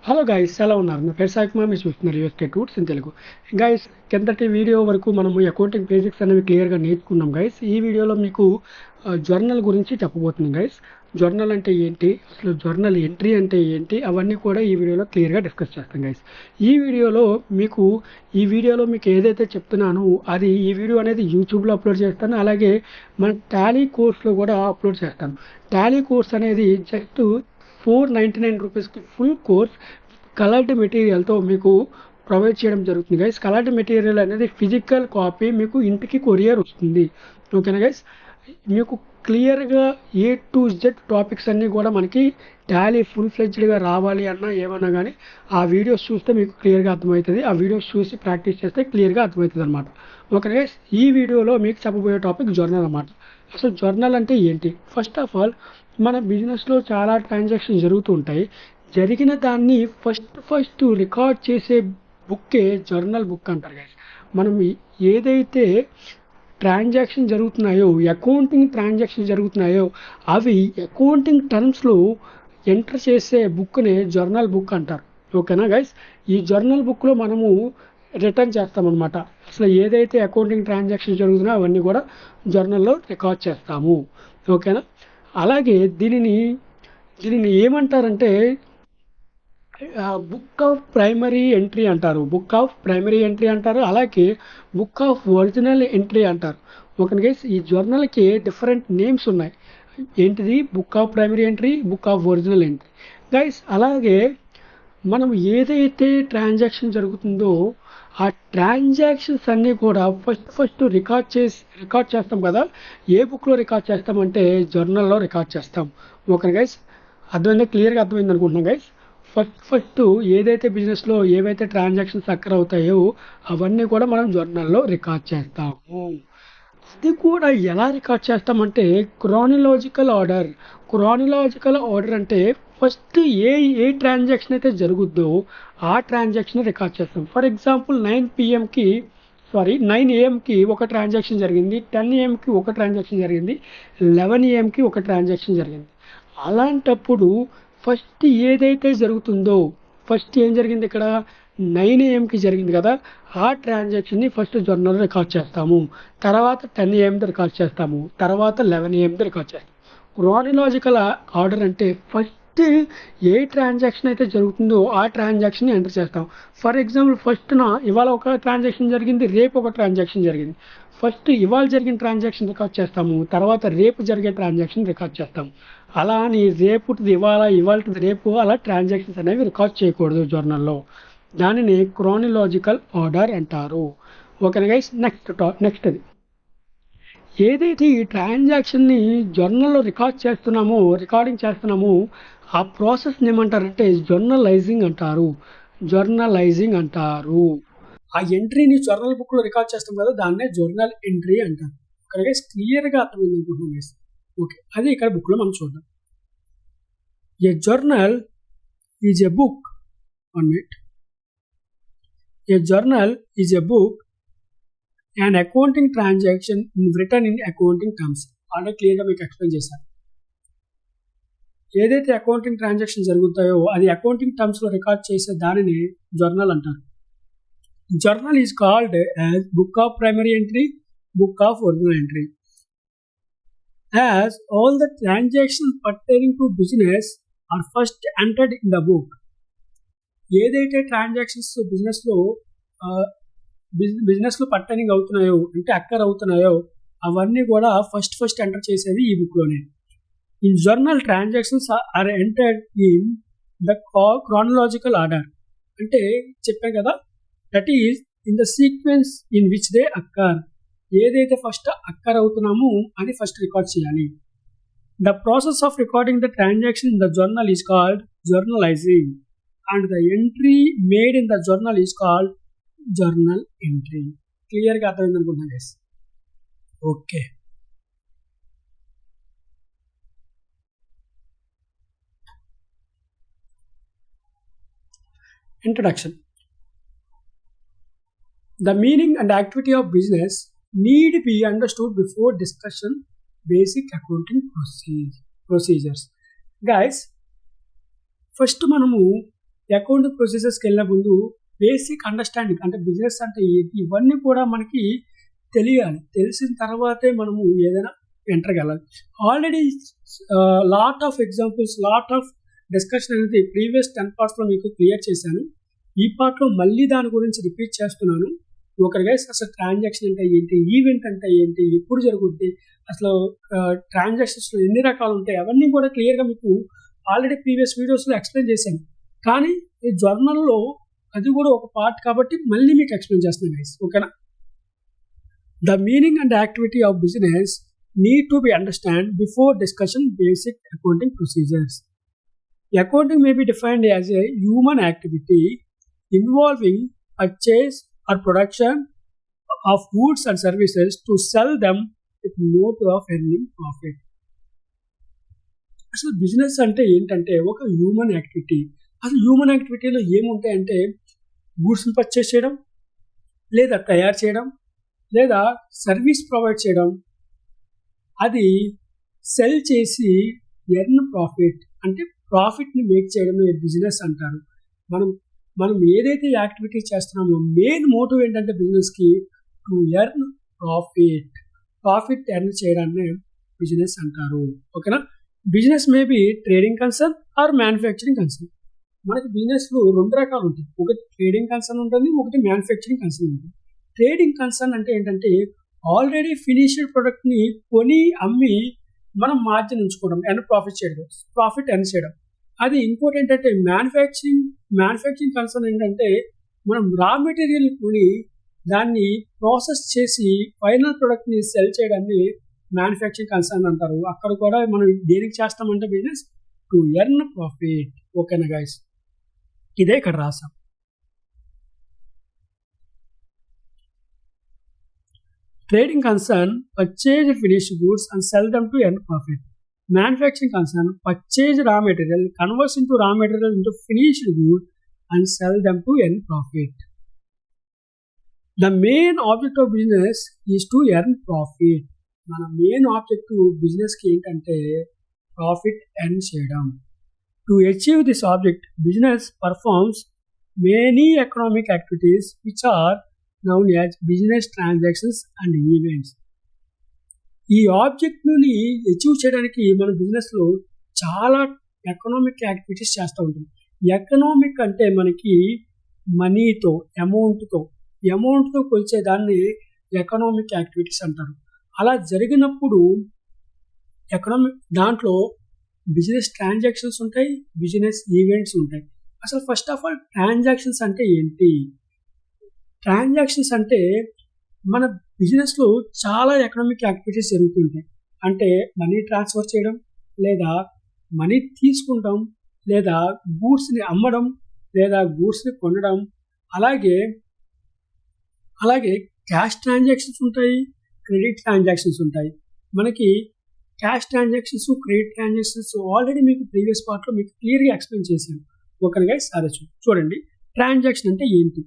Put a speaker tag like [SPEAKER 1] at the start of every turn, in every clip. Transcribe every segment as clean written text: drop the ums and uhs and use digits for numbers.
[SPEAKER 1] Hello guys, ఎలా ఉన్నారు? నా పేరు సాయి కుమార్. మీరు చూస్తున్నారు USK tours in Telugu. Guys, కిందటి వీడియో వరకు మనము అకౌంటింగ్ బేసిక్స్ అనేవి క్లియర్గా నేర్చుకున్నాం గైస్. ఈ వీడియోలో మీకు జర్నల్ గురించి చెప్పబోతున్నాం గైస్. జర్నల్ అంటే ఏంటి, అసలు జర్నల్ ఎంట్రీ అంటే ఏంటి, అవన్నీ కూడా ఈ వీడియోలో క్లియర్గా డిస్కస్ చేస్తాం గైస్. ఈ వీడియోలో మీకు ఏదైతే చెప్తున్నానో అది ఈ వీడియో అనేది యూట్యూబ్లో అప్లోడ్ చేస్తాను, అలాగే మన టాలీ కోర్స్లో కూడా అప్లోడ్ చేస్తాను. టాలీ కోర్స్ అనేది జస్ట్ 499 రూపీస్కి ఫుల్ కోర్స్ కలర్డ్ మెటీరియల్తో మీకు ప్రొవైడ్ చేయడం జరుగుతుంది గైస్. కలర్డ్ మెటీరియల్ అనేది ఫిజికల్ కాపీ మీకు ఇంటికి కొరియర్ వస్తుంది. ఓకేనా గైస్? మీకు క్లియర్గా A to Z టాపిక్స్ అన్నీ కూడా మనకి టాలీ ఫుల్ ఫ్లెడ్జ్డ్గా రావాలి అన్నా ఏమన్నా కానీ ఆ వీడియోస్ చూస్తే మీకు క్లియర్గా అర్థమవుతుంది. ఆ వీడియోస్ చూసి ప్రాక్టీస్ చేస్తే క్లియర్గా అర్థమవుతుంది అనమాట. ఓకే గైస్, ఈ వీడియోలో మీకు చెప్పబోయే టాపిక్ జర్నల్ అన్నమాట. అసలు జర్నల్ అంటే ఏంటి? ఫస్ట్ ఆఫ్ ఆల్, మన బిజినెస్లో చాలా ట్రాన్సాక్షన్ జరుగుతూ ఉంటాయి. జరిగిన దాన్ని ఫస్ట్ రికార్డ్ చేసే బుక్కే జర్నల్ బుక్ అంటారు గైస్. మనం ఏదైతే ట్రాన్సాక్షన్ జరుగుతున్నాయో, అకౌంటింగ్ ట్రాన్సాక్షన్ జరుగుతున్నాయో అవి అకౌంటింగ్ టర్మ్స్లో ఎంటర్ చేసే బుక్నే జర్నల్ బుక్ అంటారు. ఓకేనా గైస్? ఈ జర్నల్ బుక్లో మనము రిటర్న్ చేస్తామన్నమాట. అసలు ఏదైతే అకౌంటింగ్ ట్రాన్సాక్షన్ జరుగుతున్నాయో అవన్నీ కూడా జర్నల్లో రికార్డ్ చేస్తాము. ఓకేనా? అలాగే దీనిని ఏమంటారంటే బుక్ ఆఫ్ ప్రైమరీ ఎంట్రీ అంటారు. అలాగే బుక్ ఆఫ్ ఒరిజినల్ ఎంట్రీ అంటారు. ఓకే గైస్, ఈ జర్నల్కి డిఫరెంట్ నేమ్స్ ఉన్నాయి. ఏంటిది? Book of primary entry, book of original entry guys. అలాగే మనం ఏదైతే ట్రాన్సాక్షన్ జరుగుతుందో ఆ ట్రాన్సాక్షన్స్ అన్నీ కూడా ఫస్ట్ రికార్డ్ చేస్తాం కదా. ఏ బుక్లో రికార్డ్ చేస్తామంటే జర్నల్లో రికార్డ్ చేస్తాం. ఓకే గైస్, క్లియర్గా అర్థమైంది అనుకుంటున్నాం గైస్. ఫస్ట్ ఏదైతే బిజినెస్లో ఏవైతే ట్రాన్సాక్షన్స్ అక్కర్ అవుతాయో అవన్నీ కూడా మనం జర్నల్లో రికార్డ్ చేస్తాము. అది కూడా ఎలా రికార్డ్ చేస్తామంటే క్రానిలాజికల్ ఆర్డర్ అంటే ఫస్ట్ ఏ ట్రాన్సాక్షన్ అయితే జరుగుద్దో ఆ ట్రాన్సాక్షన్ రికార్డ్ చేస్తాం. ఫర్ ఎగ్జాంపుల్ 9 AM ఒక ట్రాన్సాక్షన్ జరిగింది, 10 AM ఒక ట్రాన్సాక్షన్ జరిగింది, 11 AM ఒక ట్రాన్సాక్షన్ జరిగింది. అలాంటప్పుడు ఫస్ట్ ఏదైతే జరుగుతుందో, ఫస్ట్ ఏం జరిగింది ఇక్కడ 9 AM జరిగింది కదా, ఆ ట్రాన్సాక్షన్ని ఫస్ట్ జర్నల్ రికార్డ్ చేస్తాము. తర్వాత 10 AM రికార్డ్ చేస్తాము. తర్వాత 11 AM రికార్డ్ చేస్తాము. క్రానిలాజికల్ ఆర్డర్ అంటే ఫస్ట్ ఏ ట్రాన్సాక్షన్ అయితే జరుగుతుందో ఆ ట్రాన్సాక్షన్ ఎంటర్ చేస్తాం. ఫర్ ఎగ్జాంపుల్, ఇవాళ ఒక ట్రాన్సాక్షన్ జరిగింది, రేపు ఒక ట్రాన్సాక్షన్ జరిగింది. ఫస్ట్ ఇవాళ జరిగిన ట్రాన్సాక్షన్ రికార్డ్ చేస్తాము, తర్వాత రేపు జరిగే ట్రాన్సాక్షన్ రికార్డ్ చేస్తాము. అలా అని రేపుటిది ఇవాళది రేపు అలా ట్రాన్సాక్షన్స్ అనేవి రికార్డ్ చేయకూడదు జర్నల్లో. దానిని క్రానిలాజికల్ ఆర్డర్ అంటారు. ఓకే గైస్, నెక్స్ట్ అది ఏదైతే ఈ ట్రాన్సాక్షన్ని జర్నల్లో రికార్డింగ్ చేస్తున్నామో ఆ ప్రాసెస్ని ఏమంటారంటే జర్నలైజింగ్ అంటారు. ఆ ఎంట్రీని జర్నల్ బుక్లో రికార్డ్ చేస్తాం కదా, దాన్నే జర్నల్ ఎంట్రీ అంటారు. ఓకే గైస్, క్లియర్గా అర్థమైంది అనుకుంటున్నాం గైస్. ఓకే, అది ఇక్కడ బుక్లో మనం చూద్దాం. A journal is a book. A journal is a book, an accounting transaction written in accounting terms. అంటే క్లియర్గా మీకు ఎక్స్ప్లెయిన్ చేశాను. ఏదైతే అకౌంటింగ్ ట్రాన్సాక్షన్ జరుగుతాయో అది అకౌంటింగ్ టర్మ్స్లో రికార్డ్ చేసే దానిని జర్నల్ అంటారు. Journal is called as book of primary entry, book of original entry. As all the transactions pertaining to business are first entered in the book. ఏదైతే transactions బిజినెస్లో pertaining అవుతున్నాయో, అంటే అక్కర్ అవుతున్నాయో అవన్నీ కూడా ఫస్ట్ ఎంటర్ చేసేది ఈ బుక్లోనే. In journal transactions are entered in the chronological order. అంటే చెప్పాను కదా, that is in the sequence in which they occur. ఏదైతే ఫస్ట్ అక్కర్ అవుతున్నామో అది ఫస్ట్ రికార్డ్ చేయాలి. The process of recording the transaction in the journal is called journalizing and the entry made in the journal is called journal entry. క్లియర్గా అర్థమైంది అనుకుంటున్నాను guys. Okay, introduction. The meaning and activity of business need be understood before discussion basic accounting procedures. Guys, first మనము accounting ప్రొసీజర్స్కి వెళ్ళే ముందు basic understanding అంటే business అంటే ఏంటి ఇవన్నీ కూడా మనకి తెలియాలి. తెలిసిన తర్వాతే మనము ఏదైనా ఎంటర్కి వెళ్ళాలి. Already lot of examples, lot of discussion అనేది ప్రీవియస్ 10 పార్ట్స్లో మీకు క్లియర్ చేశాను. ఈ పార్ట్లో మళ్ళీ దాని గురించి రిపీట్ చేస్తున్నాను. గైస్ అసలు ట్రాన్సాక్షన్ అంటే ఏంటి, ఈవెంట్ అంటే ఏంటి, ఎప్పుడు జరుగుద్ది, అసలు ట్రాన్సాక్షన్స్లో ఎన్ని రకాలు ఉంటాయి, అవన్నీ కూడా క్లియర్గా మీకు ఆల్రెడీ ప్రీవియస్ వీడియోస్లో ఎక్స్ప్లెయిన్ చేశాను. కానీ ఈ జర్నల్లో అది కూడా ఒక పార్ట్ కాబట్టి మళ్ళీ మీకు ఎక్స్ప్లెయిన్ చేస్తున్నాను గైస్. ఓకేనా? The meaning and activity of business need to be understood before discussion basic accounting procedures. Accounting may be defined as a human activity involving purchase or production of goods and services to sell them with motive of earning profit. అసలు business అంటే ఏంటంటే ఒక human activity. అసలు human యాక్టివిటీలో ఏముంటాయంటే గూడ్స్ని purchase చేయడం, లేదా తయారు చేయడం, లేదా సర్వీస్ ప్రొవైడ్ చేయడం, అది సెల్ చేసి ఎర్న్ ప్రాఫిట్ అంటే ప్రాఫిట్ని మేక్ చేయడమే బిజినెస్ అంటారు. మనం ఏదైతే యాక్టివిటీస్ చేస్తున్నామో మెయిన్ మోటివ్ ఏంటంటే బిజినెస్కి టు ఎర్న్ ప్రాఫిట్ ఎర్న్ చేయడాన్ని బిజినెస్ అంటారు. ఓకేనా? Business may be trading concern or manufacturing concern. మనకి బిజినెస్లో 2 రకాలు ఉంటాయి. ఒకటి ట్రేడింగ్ కన్సర్న్ ఉంటుంది, ఒకటి మ్యానుఫ్యాక్చరింగ్ కన్సర్న్ ఉంటుంది. ట్రేడింగ్ కన్సర్న్ అంటే ఏంటంటే ఆల్రెడీ ఫినిష్డ్ ప్రొడక్ట్ని కొని అమ్మి మనం మార్జిన్ ఉంచుకోవడం, ప్రాఫిట్ ఎర్న్ చేయడం. అది ఇంకోటి ఏంటంటే మ్యానుఫ్యాక్చరింగ్ కన్సర్న్ ఏంటంటే మనం రా మెటీరియల్ కొని దాన్ని ప్రాసెస్ చేసి ఫైనల్ ప్రొడక్ట్ని సెల్ చేయడాన్ని మ్యానుఫ్యాక్చరింగ్ కన్సర్న్ అంటారు. అక్కడ కూడా మనం దేనికి చేస్తామంటే బిజినెస్ టు ఎర్న్ ప్రాఫిట్. ఓకేనా గైస్? ఇదే ఇక్కడ రాసాం. Trading concern purchase finished goods and sell them to earn profit. Manufacturing concern purchase raw material, converts into raw material into finished good and sell them to earn profit. The main object of business is to earn profit. మన main object బిజినెస్కి ఏంటంటే profit earn చేయడం. To achieve this object business performs many economic activities which are known as business transactions and events. ఈ ఆబ్జెక్ట్ని achieve చేయడానికి మన బిజినెస్లో చాలా economic activities చేస్తూ ఉంటాం. ఎకనామిక్ అంటే మనకి మనీతో, అమౌంట్తో కొలిచే దాన్ని ఎకనామిక్ యాక్టివిటీస్ అంటారు. అలా జరిగినప్పుడు దాంట్లో బిజినెస్ ట్రాన్సాక్షన్స్ ఉంటాయి, బిజినెస్ ఈవెంట్స్ ఉంటాయి. అసలు ఫస్ట్ ఆఫ్ ఆల్ ట్రాన్సాక్షన్స్ అంటే ఏంటి? ట్రాన్సాక్షన్స్ అంటే మన బిజినెస్లో చాలా ఎకనామిక్ యాక్టివిటీస్ జరుగుతుంటాయి. అంటే మనీ ట్రాన్స్ఫర్ చేయడం, లేదా మనీ తీసుకుంటాం, లేదా గూడ్స్ని అమ్మడం, లేదా గూడ్స్ని కొనడం. అలాగే క్యాష్ ట్రాన్సాక్షన్స్ ఉంటాయి, క్రెడిట్ ట్రాన్సాక్షన్స్ ఉంటాయి. మనకి cash transactions, credit transactions already మీకు ప్రీవియస్ పార్ట్లో మీకు క్లియర్గా ఎక్స్ప్లెయిన్ చేశాను. ఓకేనా? సరే చూడండి, ట్రాన్సాక్షన్ అంటే ఏంటి?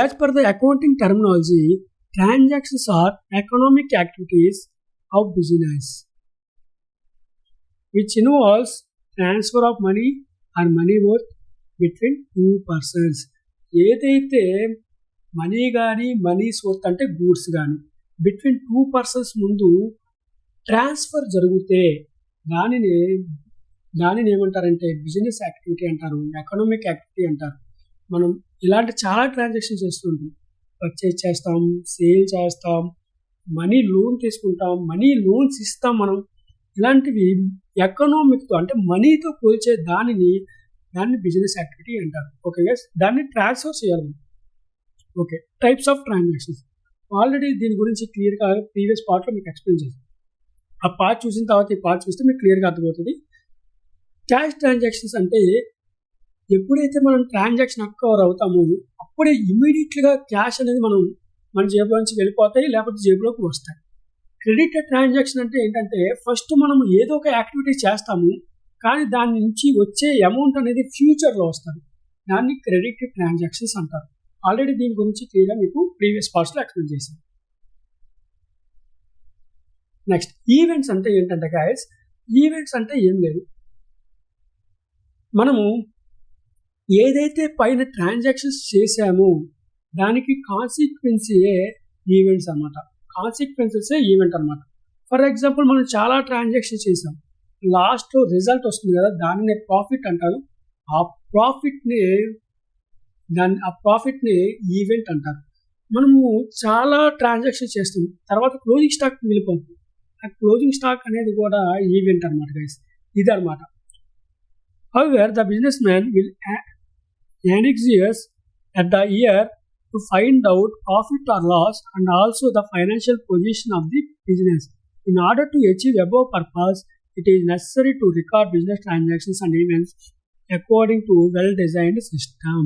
[SPEAKER 1] As per the accounting terminology, transactions are economic activities of business which involves transfer of money or money worth between two persons. ఏదైతే మనీ కానీ మనీస్ వర్త్ అంటే గూడ్స్ కానీ బిట్వీన్ 2 persons ముందు ట్రాన్స్ఫర్ జరిగితే దానిని ఏమంటారంటే బిజినెస్ యాక్టివిటీ అంటారు, ఎకనామిక్ యాక్టివిటీ అంటారు. మనం ఇలాంటి చాలా ట్రాన్సాక్షన్ చేస్తుంటాం. పర్చేజ్ చేస్తాం, సేల్ చేస్తాం, మనీ లోన్ తీసుకుంటాం, మనీ లోన్స్ ఇస్తాం మనం. ఇలాంటివి ఎకనామిక్తో అంటే మనీతో పోల్చే దాన్ని బిజినెస్ యాక్టివిటీ అంటారు. ఓకే గైస్, దాన్ని ట్రాన్స్ఫర్ చేయాలి. Okay, types of transactions already దీని గురించి క్లియర్గా ప్రీవియస్ పార్ట్లో మీకు ఎక్స్ప్లెయిన్ చేశాను. ఆ పార్ట్ చూసిన తర్వాత ఈ పార్ట్ చూస్తే మీకు క్లియర్గా అర్థమవుతుంది. క్యాష్ ట్రాన్సాక్షన్స్ అంటే ఎప్పుడైతే మనం ట్రాన్సాక్షన్ అక్కవర్ అవుతామో అప్పుడే ఇమీడియట్గా క్యాష్ అనేది మన జేబులో నుంచి వెళ్ళిపోతాయి, లేకపోతే జేబులోకి వస్తాయి. క్రెడిట్ ట్రాన్సాక్షన్ అంటే ఏంటంటే ఫస్ట్ మనం ఏదో ఒక యాక్టివిటీ చేస్తాము, కానీ దాని నుంచి వచ్చే అమౌంట్ అనేది ఫ్యూచర్లో వస్తుంది. దాన్ని క్రెడిట్ ట్రాన్సాక్షన్స్ అంటారు. ఆల్రెడీ దీని గురించి క్లియర్గా మీకు ప్రీవియస్ పార్ట్స్లో ఎక్స్ప్లెయిన్ చేశాను. నెక్స్ట్ ఈవెంట్స్ అంటే ఏంటంటే గైస్, ఈవెంట్స్ అంటే ఏం లేదు. మనము ఏదైతే పైన ట్రాన్సాక్షన్స్ చేశామో దానికి కాన్సిక్వెన్సే ఈవెంట్స్ అనమాట. కాన్సిక్వెన్సెసే ఈవెంట్ అనమాట. ఫర్ ఎగ్జాంపుల్ మనం చాలా ట్రాన్సాక్షన్ చేసాం, లాస్ట్లో రిజల్ట్ వస్తుంది కదా, దానినే ప్రాఫిట్ అంటారు. ఆ ప్రాఫిట్ని ఈవెంట్ అంటారు. మనము చాలా ట్రాన్సాక్షన్ చేస్తాం, తర్వాత క్లోజింగ్ స్టాక్ మిగిలిపోతుంది. ఆ క్లోజింగ్ స్టాక్ అనేది కూడా ఈవెంట్ అనమాట గైస్. ఇది అనమాట. However, the businessman will anxious at the year to find out profit or loss and also the financial position of the business. In order to achieve above purpose, it is necessary to record business transactions and events according to well-designed system.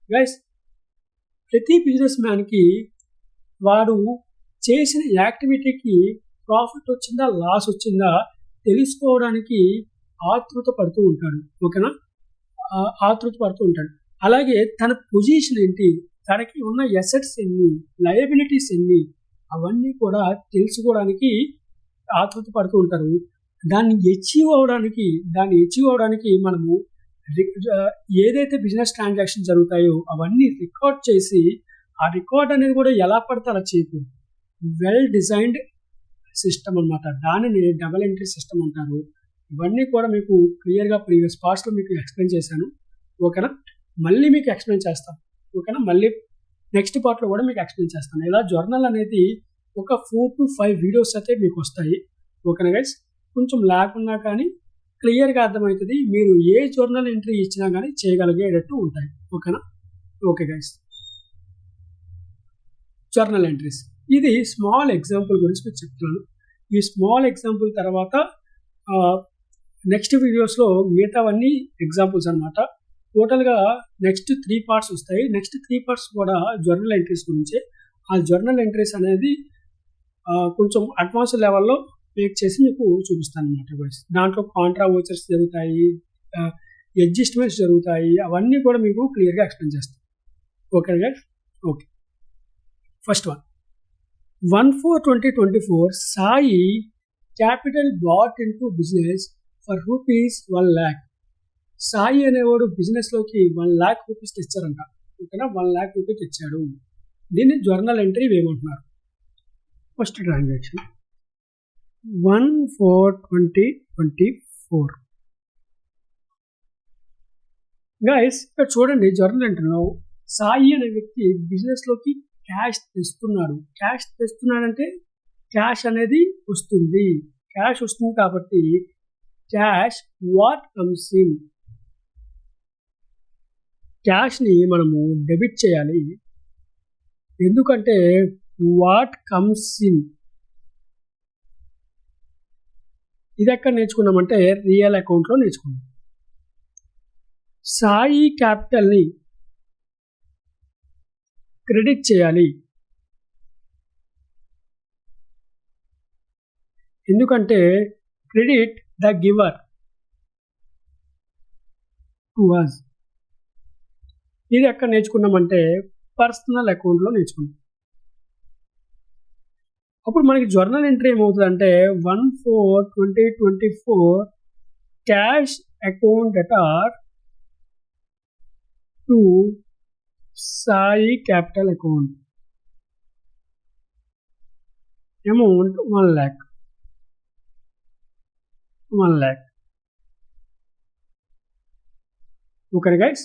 [SPEAKER 1] Guys, ప్రతి business మ్యాన్కి వాడు చేసిన యాక్టివిటీకి profit వచ్చిందా loss వచ్చిందా తెలుసుకోవడానికి ఆతృత పడుతూ ఉంటాడు. ఓకేనా, ఆతృత పడుతూ ఉంటాడు. అలాగే తన పొజిషన్ ఏంటి, తనకి ఉన్న ఎసెట్స్ ఎన్ని, లయబిలిటీస్ ఎన్ని, అవన్నీ కూడా తెలుసుకోవడానికి ఆతృత పడుతూ ఉంటారు. దాన్ని అచీవ్ అవడానికి మనము ఏదైతే బిజినెస్ ట్రాన్సాక్షన్ జరుగుతాయో అవన్నీ రికార్డ్ చేసి, ఆ రికార్డ్ అనేది కూడా ఎలా పడితే అలా చేయకూడదు. వెల్ డిజైన్డ్ సిస్టమ్ అనమాట. దానిని డబుల్ ఎంట్రీ సిస్టమ్ అంటారు. ఇవన్నీ కూడా మీకు క్లియర్గా ప్రీవియస్ పార్ట్స్లో మీకు ఎక్స్ప్లెయిన్ చేశాను. ఓకేనా, మళ్ళీ మీకు ఎక్స్ప్లెయిన్ చేస్తాను. ఓకేనా, మళ్ళీ నెక్స్ట్ పార్ట్లో కూడా మీకు ఎక్స్ప్లెయిన్ చేస్తాను. ఇలా జర్నల్ అనేది ఒక 4 to 5 వీడియోస్ అయితే మీకు వస్తాయి. ఓకేనా గైస్, కొంచెం లేకున్నా కానీ క్లియర్గా అర్థమవుతుంది. మీరు ఏ జర్నల్ ఎంట్రీ ఇచ్చినా కానీ చేయగలిగేటట్టు ఉంటాయి. ఓకేనా, ఓకే గైస్. జర్నల్ ఎంట్రీస్, ఇది స్మాల్ ఎగ్జాంపుల్ గురించి మీకు చెప్తున్నాను. ఈ స్మాల్ ఎగ్జాంపుల్ తర్వాత నెక్స్ట్ వీడియోస్లో మిగతావన్నీ ఎగ్జాంపుల్స్ అనమాట. టోటల్గా నెక్స్ట్ 3 పార్ట్స్ వస్తాయి. నెక్స్ట్ 3 పార్ట్స్ కూడా జర్నల్ ఎంట్రీస్ గురించి. ఆ జర్నల్ ఎంట్రీస్ అనేది కొంచెం అడ్వాన్స్ లెవెల్లో మేక్ చేసి మీకు చూపిస్తాను అనమాట. దాంట్లో కాంట్రా వోచర్స్ జరుగుతాయి, అడ్జస్ట్మెంట్స్ జరుగుతాయి, అవన్నీ కూడా మీకు క్లియర్గా ఎక్స్ప్లెయిన్ చేస్తాను. Okay guys, okay. First one, 1/4/2024 Sai capital bought into business for ₹1 lakh. Sai అనేవాడు బిజినెస్లోకి 1 lakh రూపీస్ తెచ్చారంట. ఓకేనా, 1 lakh రూపీస్ తెచ్చాడు. దీన్ని జర్నల్ ఎంట్రీ వేయమంటున్నారు. First transaction 1/4/2024. గైస్, ఇక్కడ చూడండి, జర్నల్ ఎంట్రీలో సాయి అనే వ్యక్తి బిజినెస్లోకి క్యాష్ తెస్తున్నాడంటే క్యాష్ అనేది వస్తుంది. క్యాష్ వస్తుంది కాబట్టి క్యాష్ వాట్ కమ్స్ ఇన్, క్యాష్ని మనము డెబిట్ చేయాలి. ఎందుకంటే వాట్ కమ్స్ ఇన్ ఇది ఎక్కడ నేర్చుకున్నామంటే రియల్ అకౌంట్లో నేర్చుకున్నాం. సాయి క్యాపిటల్ని క్రెడిట్ చేయాలి. ఎందుకంటే credit the giver to us. ఇది ఎక్కడ నేర్చుకున్నామంటే పర్సనల్ అకౌంట్లో నేర్చుకున్నాం. అప్పుడు మనకి జర్నల్ ఎంట్రీ ఏమవుతుందంటే 1/4/2024 cash account debtor to Sai capital account, amount 1 lakh. Okay guys,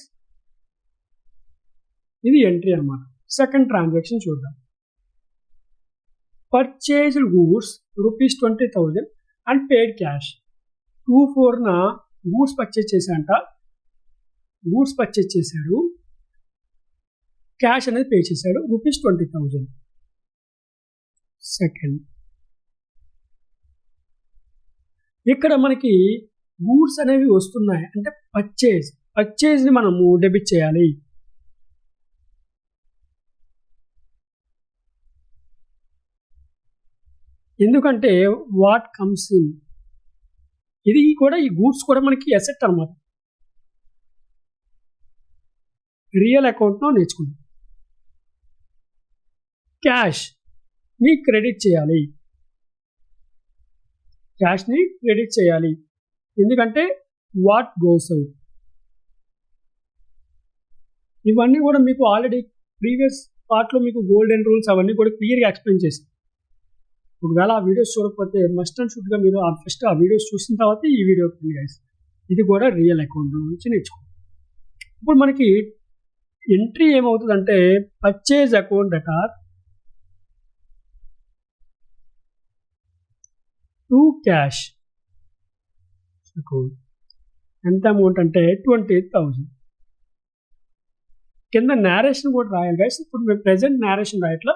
[SPEAKER 1] ఇది ఎంట్రీ అన్నమాట. సెకండ్ ట్రాన్సాక్షన్ చూద్దాం. Purchased goods ₹20,000 and paid cash. 2/4న గూడ్స్ పర్చేజ్ చేశాడు, క్యాష్ అనేది పే చేశాడు, ₹20,000. సెకండ్, ఇక్కడ మనకి గూడ్స్ అనేవి వస్తున్నాయి అంటే పర్చేజ్ని మనము డెబిట్ చేయాలి. ఎందుకంటే వాట్ కమ్స్ ఇన్, ఇది కూడా ఈ గూడ్స్ కూడా మనకి అసెట్ అన్నమాట. రియల్ అకౌంట్లో నేర్చుకుంటాం. క్యాష్ని క్రెడిట్ చేయాలి. ఎందుకంటే వాట్ గోస్ అవుట్, ఇవన్నీ కూడా మీకు ఆల్రెడీ ప్రీవియస్ పార్ట్లో మీకు గోల్డెన్ రూల్స్ అవన్నీ కూడా క్లియర్గా ఎక్స్ప్లెయిన్ చేసి, ఒకవేళ ఆ వీడియోస్ చూడకపోతే మస్ట్ అండ్ షుడ్గా మీరు ఫస్ట్ ఆ వీడియోస్ చూసిన తర్వాత ఈ వీడియో గైస్. ఇది కూడా రియల్ అకౌంట్ నుంచి నేర్చుకోండి. ఇప్పుడు మనకి ఎంట్రీ ఏమవుతుందంటే purchase account debtor to cash account. ఎంత అమౌంట్ అంటే 20,000. కింద నేరేషన్ కూడా రాయాలి గైస్. ఇప్పుడు మేము ప్రెజెంట్ నేరేషన్ రాయట్లా,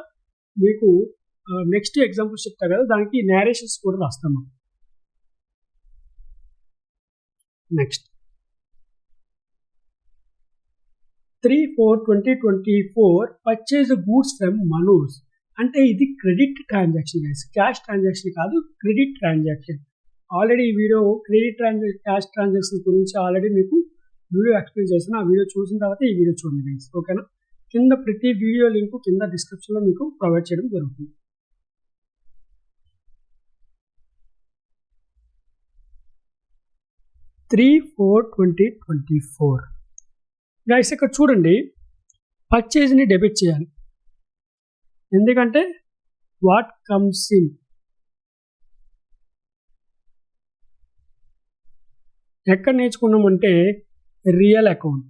[SPEAKER 1] మీకు నెక్స్ట్ ఎగ్జాంపుల్స్ చెప్తా కదా, దానికి నేరేషన్స్ కూడా రాస్తాము. Next 3/4/2024 purchase goods from Manoj. అంటే ఇది credit transaction guys, cash transaction కాదు, క్రెడిట్ ట్రాన్సాక్షన్. ఆల్రెడీ ఈ వీడియో క్రెడిట్ క్యాష్ ట్రాన్సాక్షన్ గురించి ఆల్రెడీ మీకు వీడియో ఎక్స్ప్లెయిన్ చేసిన, ఆ వీడియో చూసిన తర్వాత ఈ వీడియో చూడండి గైస్, ఓకేనా. కింద ప్రతి వీడియో లింక్ కింద డిస్క్రిప్షన్లో మీకు ప్రొవైడ్ చేయడం జరుగుతుంది. త్రీ 4/2024 గైస్, ఇక్కడ చూడండి, పర్చేజ్ని డెబిట్ చేయాలి. ఎందుకంటే వాట్ కమ్స్ ఇన్, ఎక్కడ నేర్చుకున్నామంటే రియల్ అకౌంట్.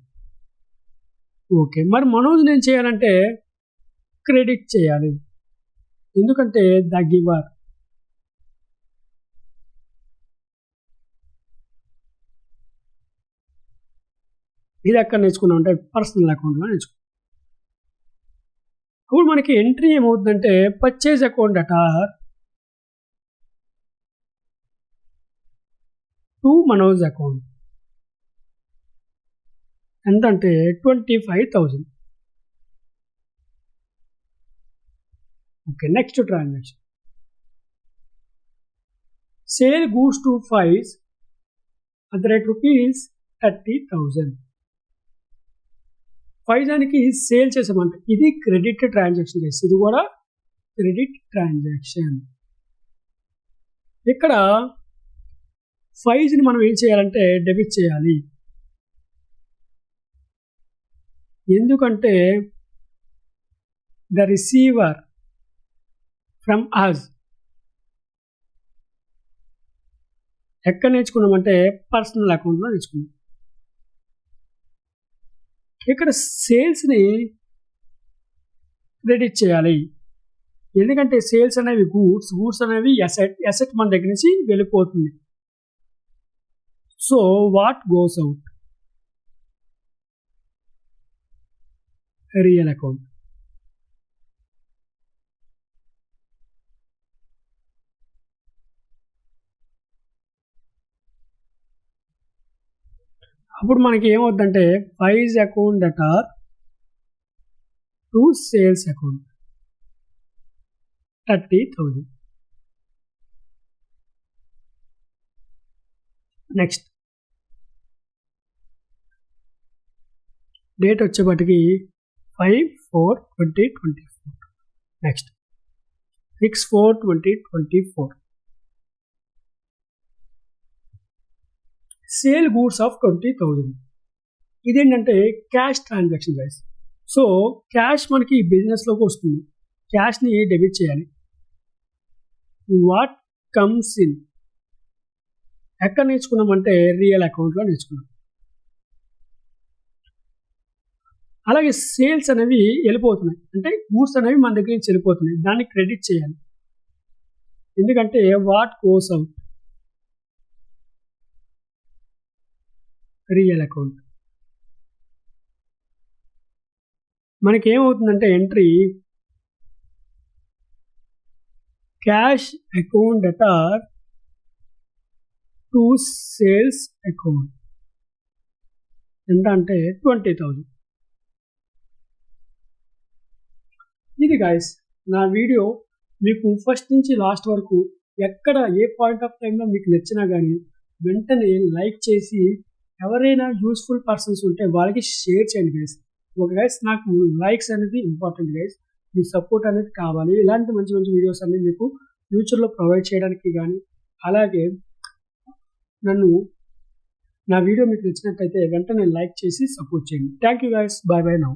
[SPEAKER 1] ఓకే, మరి మనోజ్ నేను చేయాలంటే క్రెడిట్ చేయాలి, ఎందుకంటే ద గివర్. ఇది ఎక్కడ నేర్చుకున్నాం అంటే పర్సనల్ అకౌంట్లో నేర్చుకున్నాం. ఇప్పుడు మనకి ఎంట్రీ ఏమవుతుందంటే purchase account debtor to Manoj account. ఎంత అంటే 25,000. Okay, next transaction sale goods to Faiz ₹30,000. ఫైజానికి సేల్ చేసామంట, ఇది క్రెడిట్ ట్రాన్సాక్షన్ చేసి, ఇది కూడా క్రెడిట్ ట్రాన్సాక్షన్. ఇక్కడ ఫైజ్ని మనం ఏం చేయాలంటే డెబిట్ చేయాలి, ఎందుకంటే ద రిసీవర్ ఫ్రమ్ అస్. ఎక్కడ నేర్చుకున్నామంటే పర్సనల్ అకౌంట్లో నేర్చుకున్నాం. ఇక్కడ సేల్స్ని క్రెడిట్ చేయాలి, ఎందుకంటే సేల్స్ అనేవి గూడ్స్ అనేవి ఎసెట్ మన దగ్గర నుంచి వెళ్ళిపోతుంది. So what goes out, real account. అప్పుడు మనకి ఏమవుతుందంటే Faiz account debtor to sales account 30,000. Next date వచ్చేపటికి 5/4/2024. Next 6/4/2024 sale goods of 20,000. ఇదేంటంటే cash transaction guys. So cash మనకి బిజినెస్లోకి వస్తుంది, క్యాష్ని డెబిట్ చేయాలి. వాట్ కమ్స్ ఇన్ ఎక్కడ నేర్చుకున్నామంటే రియల్ అకౌంట్లో నేర్చుకున్నాం. అలాగే సేల్స్ అనేవి వెళ్ళిపోతున్నాయి, అంటే గూడ్స్ అనేవి మన దగ్గర నుంచి వెళ్ళిపోతున్నాయి, దాన్ని క్రెడిట్ చేయాలి, ఎందుకంటే what goes out, real account. మనకి ఏమవుతుందంటే entry cash account debtor to sales account. ఎంత అంటే 20,000. ఇది గైస్ నా వీడియో మీకు ఫస్ట్ నుంచి లాస్ట్ వరకు ఎక్కడ ఏ పాయింట్ ఆఫ్ టైంలో మీకు నచ్చినా కానీ వెంటనే లైక్ చేసి ఎవరైనా యూస్ఫుల్ పర్సన్స్ ఉంటే వాళ్ళకి షేర్ చేయండి గైస్. ఒక గైస్ నాకు లైక్స్ అనేది ఇంపార్టెంట్ గైస్, మీ సపోర్ట్ అనేది కావాలి. ఇలాంటి మంచి మంచి వీడియోస్ అన్ని మీకు ఫ్యూచర్లో ప్రొవైడ్ చేయడానికి కానీ, అలాగే నన్ను నా వీడియో మీకు నచ్చినట్లయితే వెంటనే లైక్ చేసి సపోర్ట్ చేయండి. Thank you guys. By by now.